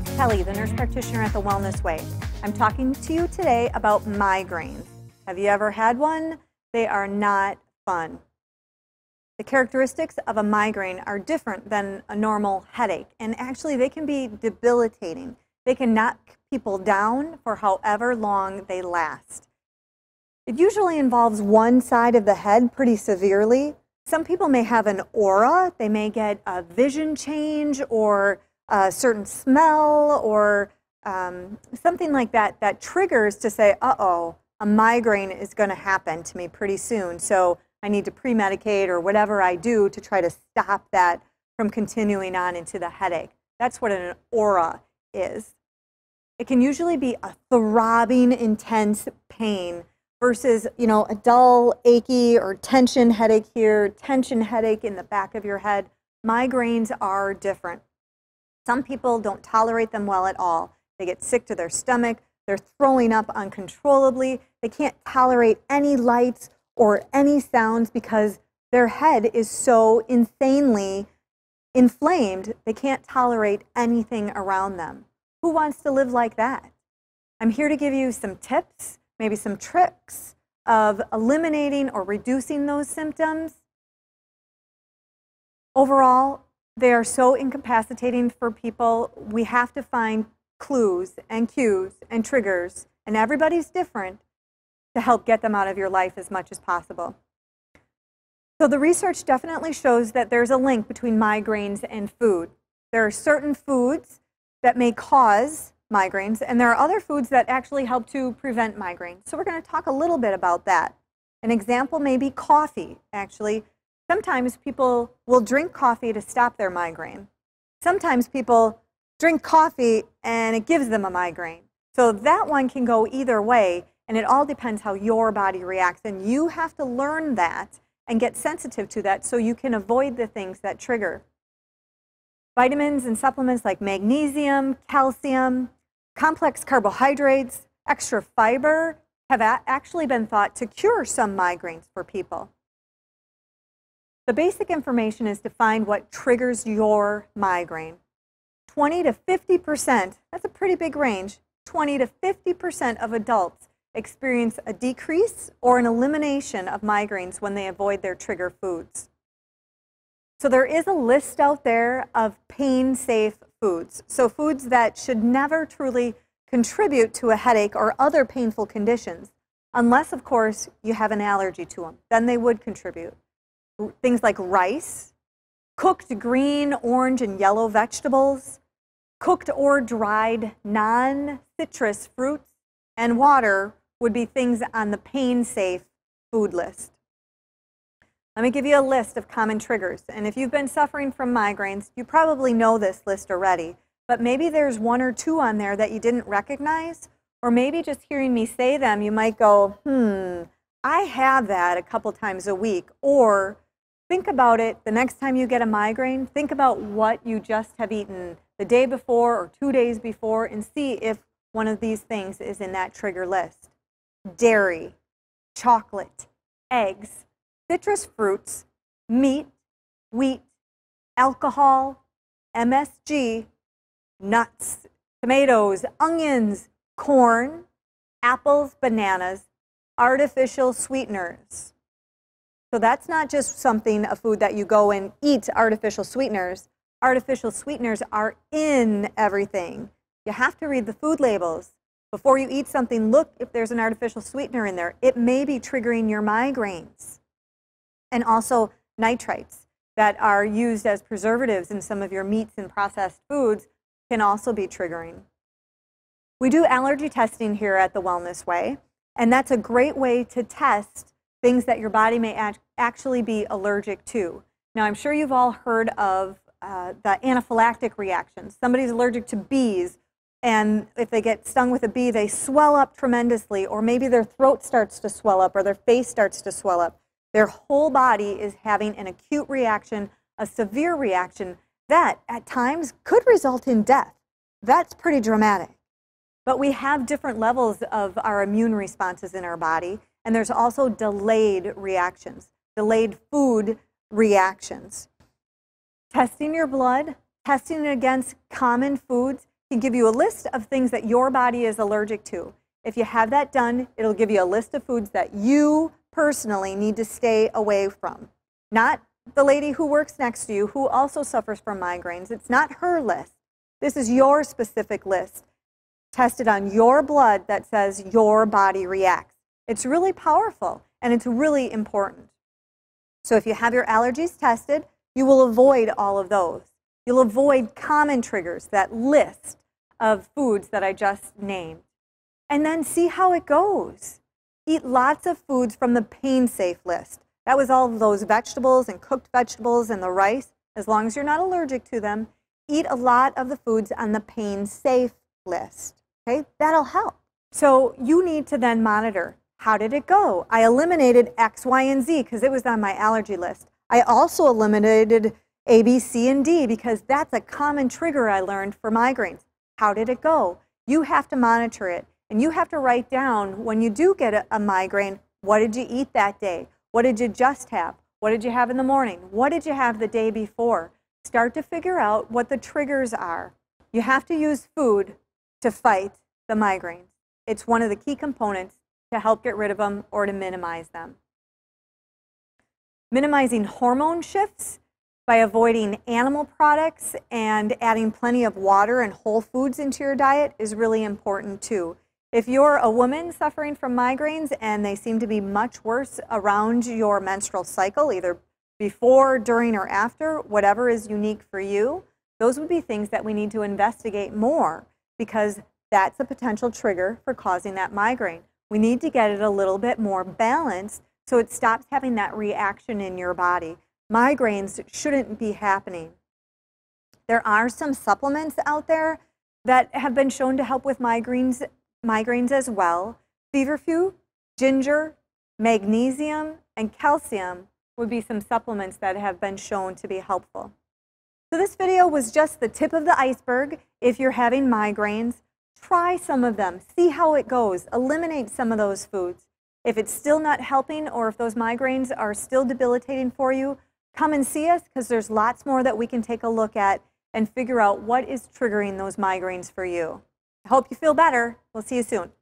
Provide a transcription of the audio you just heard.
It's Kelly, the nurse practitioner at the Wellness Way. I'm talking to you today about migraines. Have you ever had one? They are not fun. The characteristics of a migraine are different than a normal headache, and actually they can be debilitating. They can knock people down for however long they last. It usually involves one side of the head pretty severely. Some people may have an aura. They may get a vision change or a certain smell or something like that that triggers to say, uh-oh, a migraine is going to happen to me pretty soon. So I need to pre-medicate or whatever I do to try to stop that from continuing on into the headache. That's what an aura is. It can usually be a throbbing, intense pain versus, a dull, achy, or tension headache here, tension headache in the back of your head. Migraines are different. Some people don't tolerate them well at all. They get sick to their stomach. They're throwing up uncontrollably. They can't tolerate any lights or any sounds because their head is so insanely inflamed, they can't tolerate anything around them. Who wants to live like that? I'm here to give you some tips, maybe some tricks of eliminating or reducing those symptoms. Overall, they are so incapacitating for people. We have to find clues and cues and triggers, and everybody's different, to help get them out of your life as much as possible. So the research definitely shows that there's a link between migraines and food. There are certain foods that may cause migraines, and there are other foods that actually help to prevent migraines. So we're going to talk a little bit about that. An example may be coffee, actually. Sometimes people will drink coffee to stop their migraine. Sometimes people drink coffee and it gives them a migraine. So that one can go either way, and it all depends how your body reacts. And you have to learn that and get sensitive to that so you can avoid the things that trigger. Vitamins and supplements like magnesium, calcium, complex carbohydrates, extra fiber have actually been thought to cure some migraines for people. The basic information is to find what triggers your migraine. 20 to 50%, that's a pretty big range, 20 to 50% of adults experience a decrease or an elimination of migraines when they avoid their trigger foods. So there is a list out there of pain-safe foods. So foods that should never truly contribute to a headache or other painful conditions, unless, of course, you have an allergy to them. Then they would contribute. Things like rice, cooked green, orange, and yellow vegetables, cooked or dried non-citrus fruits, and water would be things on the pain-safe food list. Let me give you a list of common triggers. And if you've been suffering from migraines, you probably know this list already. But maybe there's one or two on there that you didn't recognize. Or maybe just hearing me say them, you might go, I have that a couple times a week. Or think about it the next time you get a migraine. Think about what you just have eaten the day before or 2 days before and see if one of these things is in that trigger list. Dairy, chocolate, eggs, citrus fruits, meat, wheat, alcohol, MSG, nuts, tomatoes, onions, corn, apples, bananas, artificial sweeteners. So that's not just a food that you go and eat artificial sweeteners. Artificial sweeteners are in everything. You have to read the food labels. Before you eat something, look if there's an artificial sweetener in there. It may be triggering your migraines. And also nitrites that are used as preservatives in some of your meats and processed foods can also be triggering. We do allergy testing here at the Wellness Way, and that's a great way to test things that your body may actually be allergic to. Now, I'm sure you've all heard of the anaphylactic reactions. Somebody's allergic to bees, and if they get stung with a bee, they swell up tremendously, or maybe their throat starts to swell up, or their face starts to swell up. Their whole body is having an acute reaction, a severe reaction that at times could result in death. That's pretty dramatic. But we have different levels of our immune responses in our body, and there's also delayed reactions, delayed food reactions. Testing your blood, testing it against common foods can give you a list of things that your body is allergic to. If you have that done, it'll give you a list of foods that you personally need to stay away from. Not the lady who works next to you who also suffers from migraines. It's not her list. This is your specific list, tested on your blood, that says your body reacts. It's really powerful and it's really important. So if you have your allergies tested, you will avoid all of those. You'll avoid common triggers, that list of foods that I just named. And then see how it goes. Eat lots of foods from the pain-safe list. That was all of those vegetables and cooked vegetables and the rice. As long as you're not allergic to them, eat a lot of the foods on the pain-safe list. Okay, that'll help. So you need to then monitor. How did it go? I eliminated X, Y, and Z because it was on my allergy list. I also eliminated A, B, C, and D because that's a common trigger I learned for migraines. How did it go? You have to monitor it. And you have to write down when you do get a migraine, what did you eat that day? What did you just have? What did you have in the morning? What did you have the day before? Start to figure out what the triggers are. You have to use food to fight the migraines. It's one of the key components to help get rid of them or to minimize them. Minimizing hormone shifts by avoiding animal products and adding plenty of water and whole foods into your diet is really important too. If you're a woman suffering from migraines and they seem to be much worse around your menstrual cycle, either before, during, or after, whatever is unique for you, those would be things that we need to investigate more because that's a potential trigger for causing that migraine. We need to get it a little bit more balanced so it stops having that reaction in your body. Migraines shouldn't be happening. There are some supplements out there that have been shown to help with migraines as well. Feverfew, ginger, magnesium, and calcium would be some supplements that have been shown to be helpful. So this video was just the tip of the iceberg. If you're having migraines, try some of them. See how it goes. Eliminate some of those foods. If it's still not helping or if those migraines are still debilitating for you, come and see us because there's lots more that we can take a look at and figure out what is triggering those migraines for you. I hope you feel better. We'll see you soon.